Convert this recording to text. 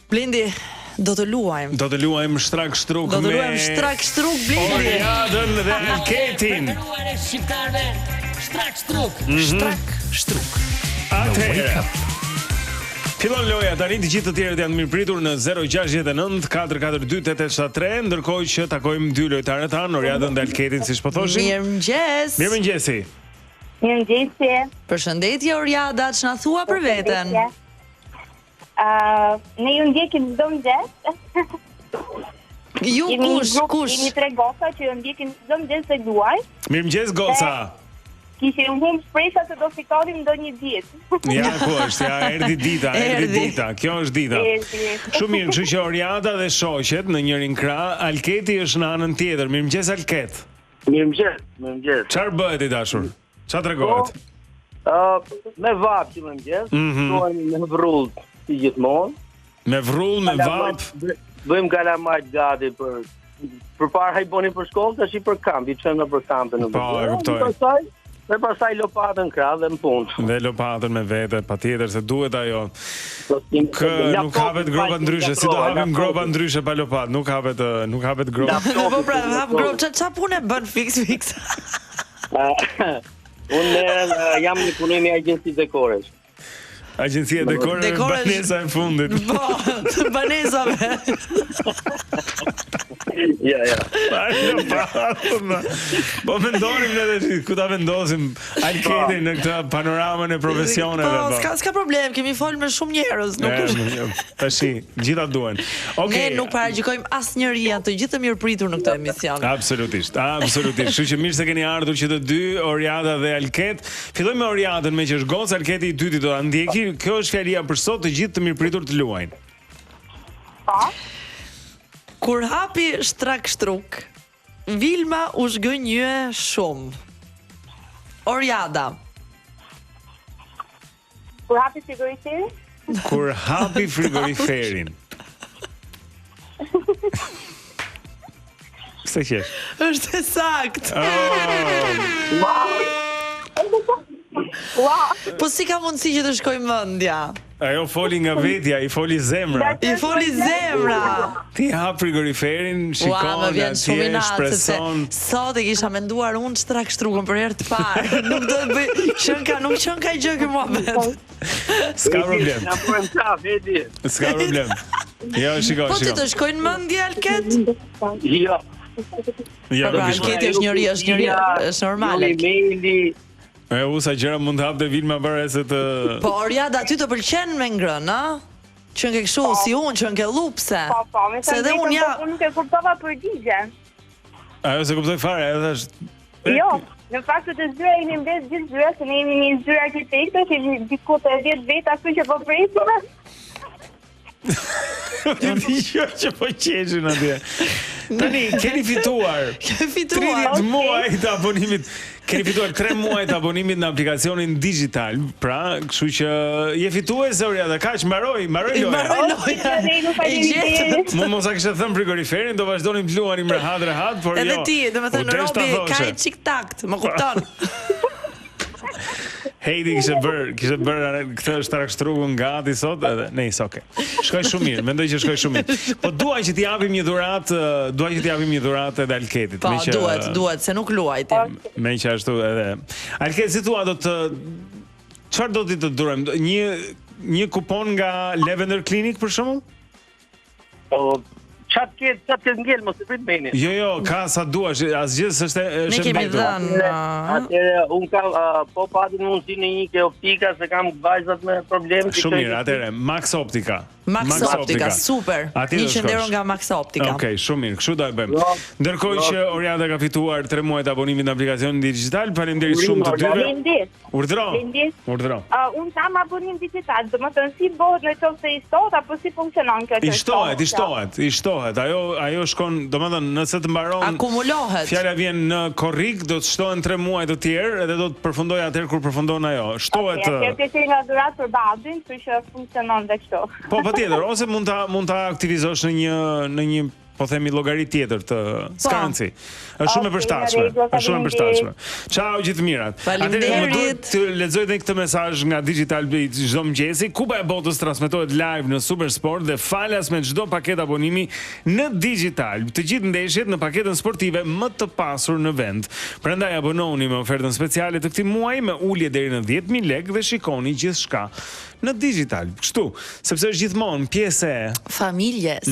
Blendi, do të luajmë. Do të luajmë shtrak shtruk Do të luajmë shtrak shtruk, Blendi. Oriadën dhe Alketin. Shqiptarëve, shtrak shtruk. Shtrak shtruk. Atëherë. Fillon loja, tani të gjithë të tjerët janë mirëpritur në 069 442 873, ndërkohë që takojmë dy lojtarët tanë, Oriadën dhe Alketin, siç po thoshin. Mirëmëngjes. Mirëmëngjesi. Mirëmëngjesi. Përshëndetje Oriada, ç'na thua për veten? Ne ju ndjekim çdo mëngjes. Ju kush? Jemi tre goca që ju ndjekim çdo mëngjes të luaj. Mirëmëngjes goca. Kishim humb shpresha se do fitonim ndonjë ditë. Ja, ku është? Ja, erdhi dita. Kjo është dita. Shumë mirë, kështu që Oriada dhe shoqet në njërin krah, Alketi është në anën tjetër. Mirëmëngjes Alket. Mirëmëngjes. Çfarë bëhet i dashur? Çfarë tregohet? Me vap që mëngjes, shkojmë në vrull si gjithmonë. Me vrull, me vap. Bëjmë kalamajt gati për para hajboni për shkollë, tash për kamp, i çojmë në për kampin në Po, e kuptoj. Dhe pastaj lopatën krah dhe në punë. Dhe lopatën me vete, patjetër se duhet ajo. Nuk hapet gropa ndryshe, si do hapim gropa ndryshe pa lopat, nuk hapet gropa. Po pra, hap gropa, ç'a punë bën fix. Unë jam në punim i agjencisë dekoresh. Agjencia dekoresh, banesa e fundit. Po, banesave. Ja. Po mendonim ne ku ta vendosim Alketin në këtë panoramën e profesioneve. Po, s'ka problem, kemi folur me shumë njerëz, nuk është. Tashi, gjitha duhen. Okej. Ne nuk paragjikojmë asnjëri, të gjithë të mirëpritur në këtë emision. Absolutisht. Kështu që mirë se keni ardhur që të dy, Oriada dhe Alket. Fillojmë me Oriadën, me që është gocë, Alketi i dyti do ta ndjeki. Kjo është fjalia për sot, të gjithë të mirëpritur të luajnë. Po. Kur hapi shtrak shtruk, Vilma u zgënjye shumë. Oriada. Kur hapi frigoriferin? Kur hapi frigoriferin. Pse qesh? Është sakt. Wow. Po si ka mundësi që të shkoj mendja? Ajo foli nga vetja, i foli zemra. Ti hap frigoriferin, shikon atje, shpreson. Sot e kisha menduar unë shtrak shtrukën për herë të parë. Nuk do të bëj, nuk qen ka gjë ky muhabet. S'ka problem. Na bëjmë kafe di. S'ka problem. Jo, shiko. Po ti të shkojnë mendje Alket? Jo. Ja, do të shkoj. Alketi është njëri, është normale. E usa gjëra mund të hapte Vilma përse të. Po Oriada, ty të pëlqen me ngrënë, a? Që nke kështu si unë, që nke lupse. Po, me se dhe unë unë nuk e kuptova përgjigjen. Ajo se kuptoj fare, edhe është. Jo, në fakt të zyra jemi mbet gjithë zyra, se ne jemi një zyrë arkitekte, kemi diku të 10 veta, ashtu që po presim. Ti që po qeshin atje. Tani, keni fituar 30 muaj të abonimit. Keni fituar 3 muaj të abonimit në aplikacionin digital. Pra, kështu që je fituese Oriada, kaq mbaroi loja. Mund mos a kishte thënë frigoriferin, do vazhdonim të luanim rehat, por jo. Edhe ti, domethënë Robi ka çik takt, më kupton? Heidi kishte bërë këtë shtrak shtrukun gati sot, edhe nice, okay. Shkoi shumë mirë, mendoj që shkoi shumë mirë. Po duaj që t'i japim një dhuratë, edhe Alketit, po, duhet, se nuk luajti. Me që ashtu edhe. Alket, si thua çfarë do ti të durojmë? Një kupon nga Lavender Clinic për shembull? Po çat ke ngel mos e prit beni. Jo, ka sa duash, asgjë s'është ne kemi dhënë. Atëherë un kam po pati mundësi në një ke optika se kam vajzat me probleme. Shumë mirë, atëherë Max Optica. Max Optica, super. 100 euro nga Max Optica. Okej, shumë mirë, kështu do e bëjmë. Ndërkohë që Oriada ka fituar 3 muaj të abonimit në aplikacionin digital, faleminderit shumë të dyve. Urdhro. Un kam abonim digital, domethënë si bëhet nëse i shtohet apo si funksionon kjo? I shtohet. Ajo shkon, domethënë nëse të mbaron akumulohet. Fjala vjen në korrik, do të shtohen 3 muaj të tjerë edhe do të përfundoj atëherë kur përfundon ajo. Shtohet. Kjo është një dhuratë për babin, kështu që funksionon dhe kështu. Po patjetër, ose mund ta aktivizosh në një po themi llogari tjetër të s'ka rëndësi. Është shumë e përshtatshme. Është shumë e përshtatshme. Ciao gjithë mirat. Atëherë më duhet të lexoj edhe këtë mesazh nga Digital Bit çdo mëngjesi. Kupa e botës transmetohet live në Supersport dhe falas me çdo paketë abonimi në Digital. Të gjithë ndeshjet në paketën sportive më të pasur në vend. Prandaj abonohuni me ofertën speciale të këtij muaji me ulje deri në 10.000 lekë dhe shikoni gjithçka në Digital. Kështu, sepse është gjithmonë pjesë e familjes.